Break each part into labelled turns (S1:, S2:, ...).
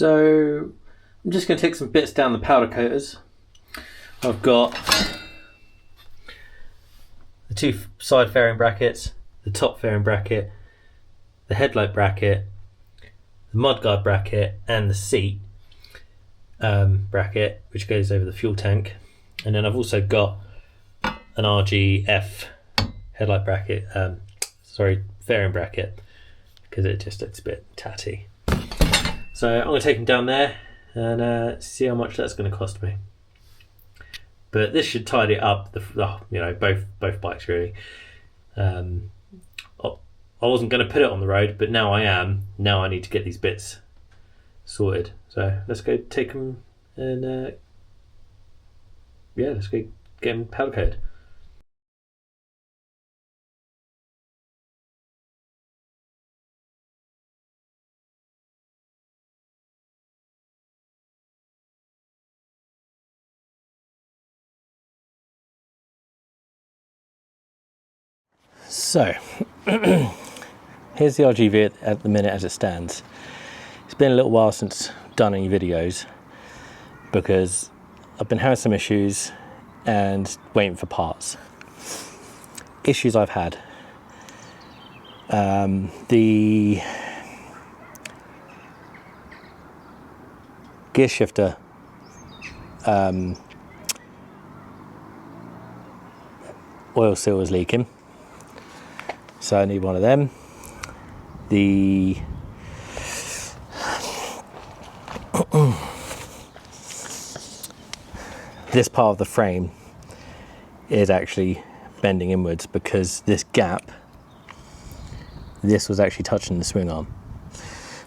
S1: So I'm just going to take some bits down the powder coaters. I've got the two side fairing brackets, the top fairing bracket, the headlight bracket, the mudguard bracket, and the seat bracket, which goes over the fuel tank. And then I've also got an RGF headlight bracket, fairing bracket, because it just looks a bit tatty. So I'm going to take them down there and see how much that's going to cost me. But this should tidy it up, both bikes really. I wasn't going to put it on the road, but now I am. Now I need to get these bits sorted. So let's go take them and let's go get them powder coated. So here's the RGV at the minute as it stands. It's been a little while since I've done any videos because I've been having some issues and waiting for parts. Issues I've had. The gear shifter oil seal is leaking. So I need one of them. This part of the frame is actually bending inwards because this gap, this was actually touching the swing arm.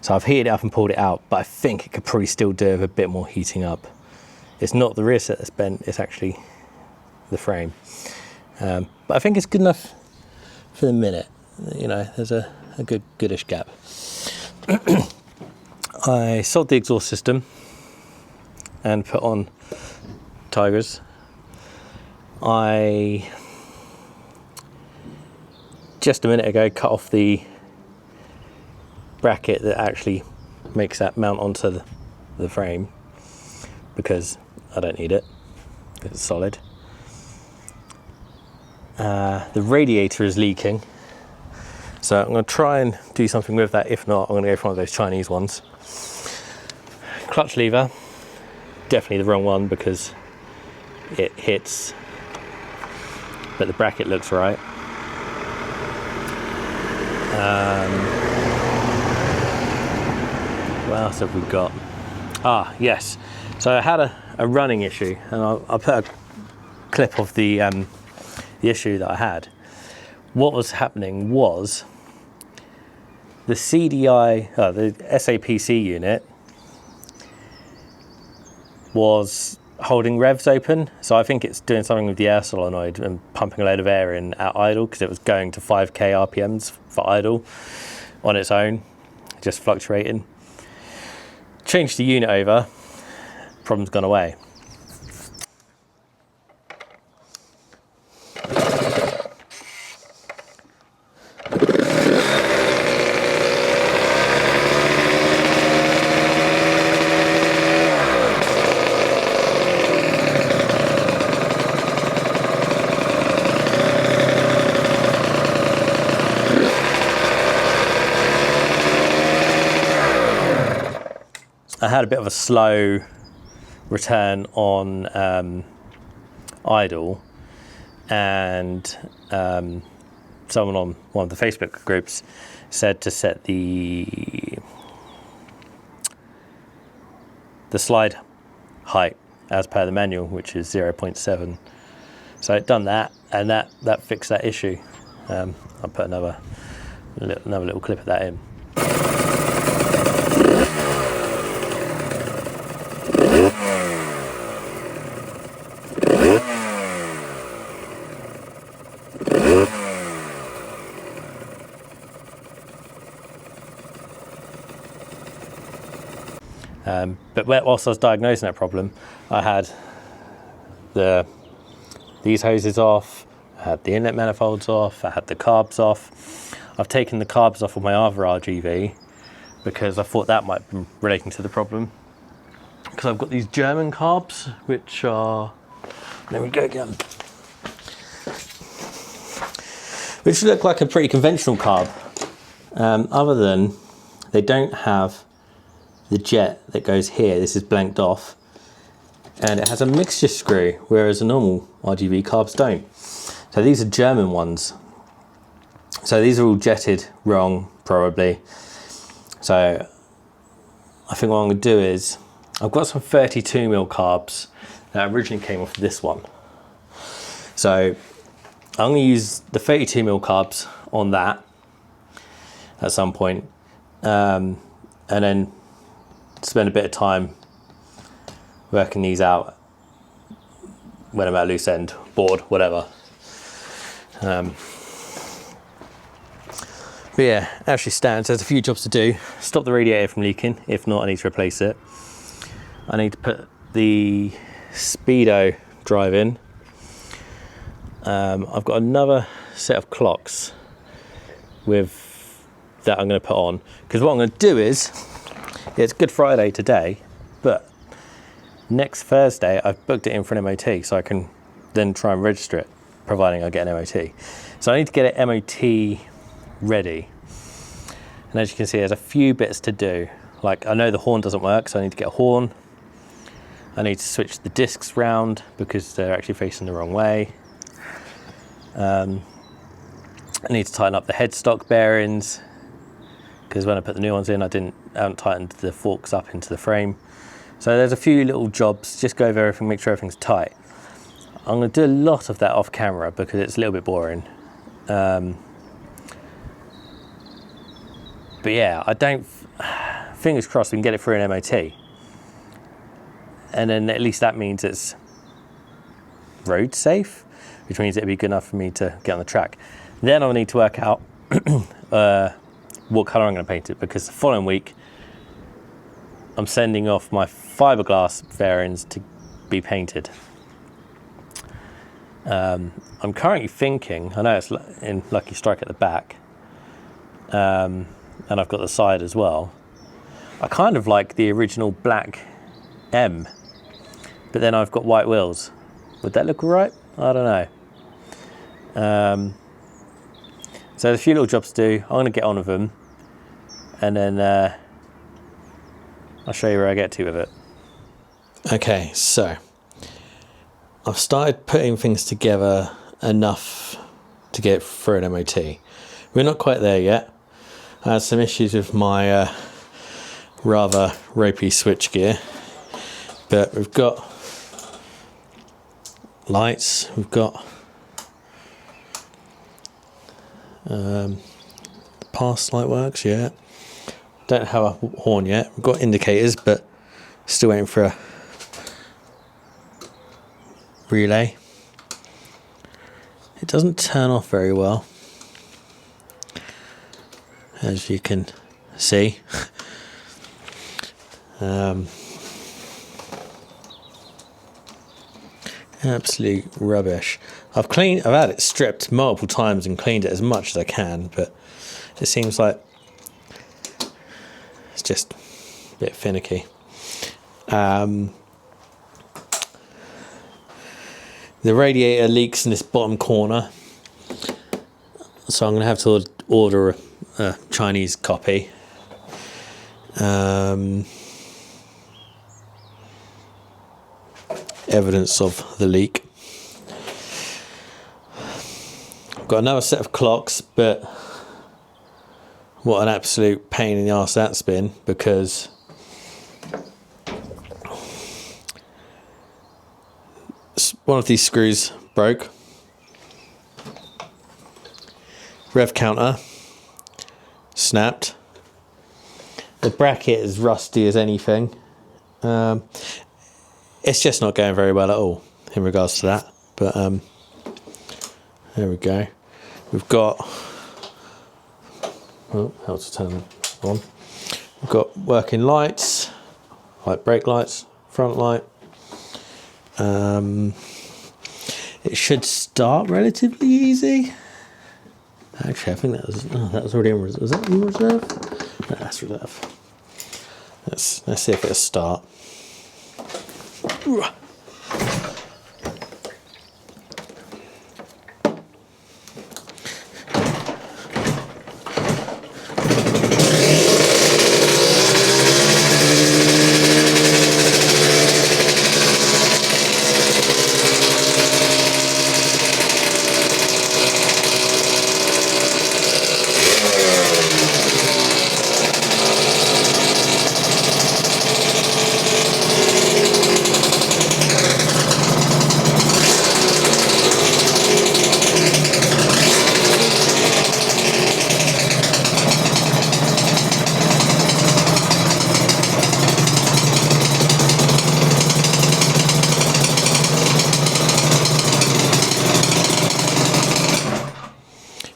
S1: So I've heated it up and pulled it out, but I think it could probably still do with a bit more heating up. It's not the rear set that's bent, it's actually the frame. But I think it's good enough for the minute. There's a goodish gap. I sold the exhaust system and put on Tigers. I just a minute ago cut off the bracket that actually makes that mount onto the frame because I don't need it, it's solid. The radiator is leaking, so I'm going to try and do something with that. If not, I'm going to go for one of those Chinese ones. Clutch lever, definitely the wrong one because it hits, but the bracket looks right. What else have we got? Yes, so I had a running issue, and I'll put a clip of the issue that I had. What was happening was the CDI, the SAPC unit was holding revs open. So I think it's doing something with the air solenoid and pumping a load of air in at idle because it was going to 5k RPMs for idle on its own, just fluctuating. Changed the unit over, problem's gone away. I had a bit of a slow return on idle, and someone on one of the Facebook groups said to set the slide height as per the manual, which is 0.7. So I'd done that, and that fixed that issue. I'll put another little clip of that in. But whilst I was diagnosing that problem, I had these hoses off, I had the inlet manifolds off, I had the carbs off. I've taken the carbs off of my other RGV because I thought that might be relating to the problem. Because I've got these German carbs, which are, there we go again, which look like a pretty conventional carb, other than they don't have the jet that goes here. This is blanked off, and it has a mixture screw, whereas the normal RGV carbs don't. So these are German ones. So these are all jetted wrong, probably. So I think what I'm going to do is, I've got some 32mm carbs that originally came off this one. So I'm going to use the 32mm carbs on that at some point, and then spend a bit of time working these out when I'm at a loose end, bored, whatever. But yeah, actually stands, there's a few jobs to do. Stop the radiator from leaking. If not, I need to replace it. I need to put the speedo drive in. I've got another set of clocks with that I'm going to put on, because what I'm going to do is, it's Good Friday today, but next Thursday I've booked it in for an MOT, so I can then try and register it, providing I get an MOT. So I need to get it MOT ready, and as you can see, there's a few bits to do. Like, I know the horn doesn't work, so I need to get a horn. I need to switch the discs round because they're actually facing the wrong way. I need to tighten up the headstock bearings, because when I put the new ones in, I haven't tightened the forks up into the frame. So there's a few little jobs, just go over everything, make sure everything's tight. I'm going to do a lot of that off camera because it's a little bit boring. But yeah, fingers crossed we can get it through an MOT. And then at least that means it's road safe, which means it'd be good enough for me to get on the track. Then I'll need to work out what colour I'm going to paint it, because the following week I'm sending off my fiberglass fairings to be painted. I'm currently thinking, I know it's in Lucky Strike at the back, and I've got the side as well. I kind of like the original black M, but then I've got white wheels. Would that look all right? I don't know. So there's a few little jobs to do. I'm going to get on with them, and then I'll show you where I get to with it. Okay, so I've started putting things together enough to get through an MOT. We're not quite there yet. I had some issues with my rather ropey switchgear, but we've got lights, we've got the pass light works, yeah. Don't have a horn yet. We've got indicators, but still waiting for a relay. It doesn't turn off very well, as you can see. Absolute rubbish. I've had it stripped multiple times and cleaned it as much as I can, but it seems like it's just a bit finicky. The radiator leaks in this bottom corner, so I'm going to have to order a Chinese copy. Evidence of the leak. I've got another set of clocks, but what an absolute pain in the arse that's been, because one of these screws broke. Rev counter snapped. The bracket is rusty as anything. It's just not going very well at all in regards to that. But there we go. We've got, oh, how to turn it on. We've got working lights, like brake lights, front light. It should start relatively easy. Actually, I think that was already in reserve. Was that in reserve? That's reserve. Let's see if it'll start.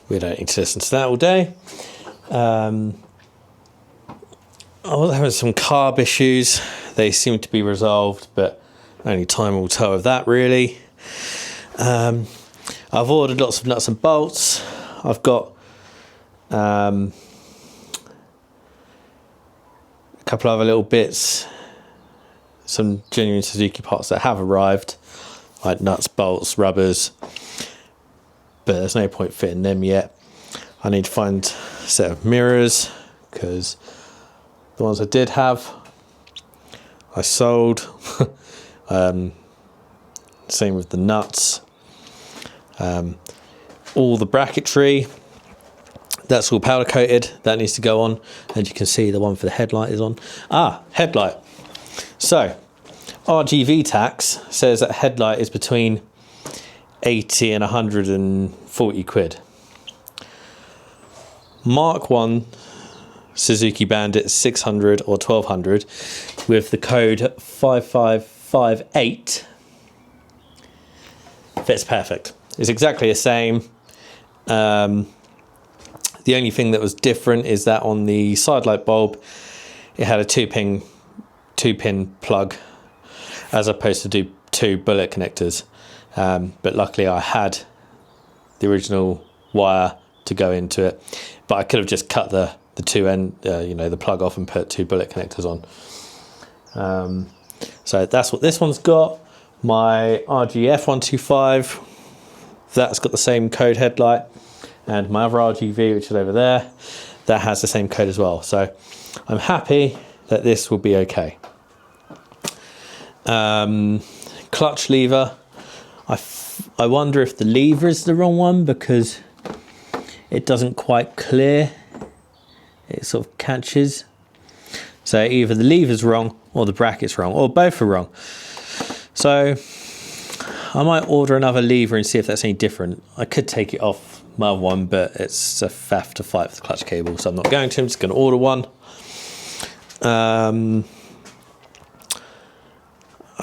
S1: We don't need to listen to that all day. I was having some carb issues. They seem to be resolved, but only time will tell with that, really. I've ordered lots of nuts and bolts. I've got a couple other little bits, some genuine Suzuki parts that have arrived, like nuts, bolts, rubbers, but there's no point fitting them yet. I need to find a set of mirrors, because the ones I did have I sold. Same with the nuts. All the bracketry, that's all powder coated. That needs to go on, and you can see the one for the headlight is on. Headlight. So RGV tax says that headlight is between 80 and 140 quid. Mark 1 Suzuki Bandit 600 or 1200 with the code 5558 fits perfect. It's exactly the same. The only thing that was different is that on the side light bulb it had a two pin plug as opposed to two bullet connectors. But luckily I had the original wire to go into it, but I could have just cut the two end, the plug off and put two bullet connectors on. So that's what this one's got. My RGF125, that's got the same code headlight, and my other RGV, which is over there, that has the same code as well. So I'm happy that this will be okay. Clutch lever. I wonder if the lever is the wrong one, because it doesn't quite clear. It sort of catches. So either the lever's wrong or the bracket's wrong, or both are wrong. So I might order another lever and see if that's any different. I could take it off my other one, but it's a faff to fight for the clutch cable, so I'm not going to. I'm just going to order one. I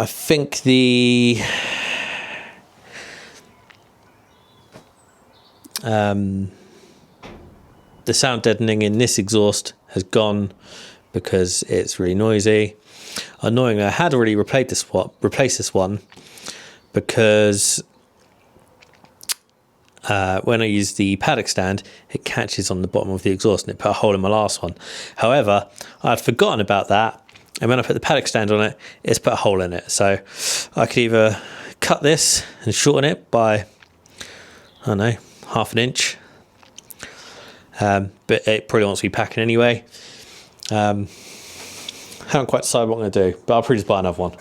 S1: think the sound deadening in this exhaust has gone because it's really noisy. Annoyingly, I had already replaced this one because when I use the paddock stand, it catches on the bottom of the exhaust and it put a hole in my last one. However, I'd forgotten about that, and when I put the paddock stand on it, it's put a hole in it. So I could either cut this and shorten it by, I don't know, half an inch. But it probably wants to be packing anyway. Haven't quite decided what I'm going to do, but I'll probably just buy another one.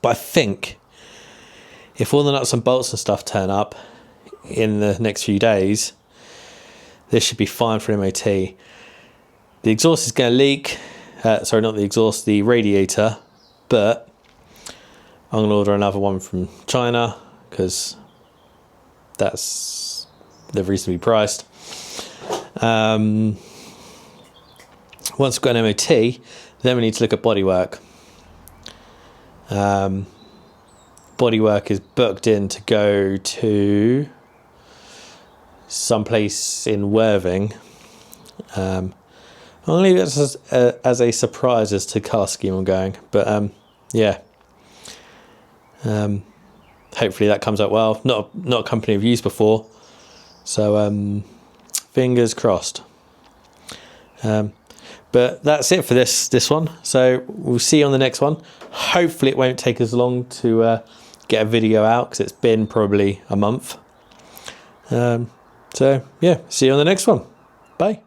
S1: But I think if all the nuts and bolts and stuff turn up in the next few days, this should be fine for MOT. The exhaust is going to leak. Sorry, not the exhaust, the radiator. But I'm going to order another one from China, because they're reasonably priced. Once we've got an MOT, then we need to look at bodywork. Bodywork is booked in to go to someplace in Worthing. I'm going to leave it as a surprise as to colour scheme I'm going. But yeah. Hopefully that comes out well. Not a company I've used before. So Fingers crossed. But that's it for this one. So we'll see you on the next one. Hopefully it won't take as long to get a video out, because it's been probably a month. So yeah, see you on the next one. Bye.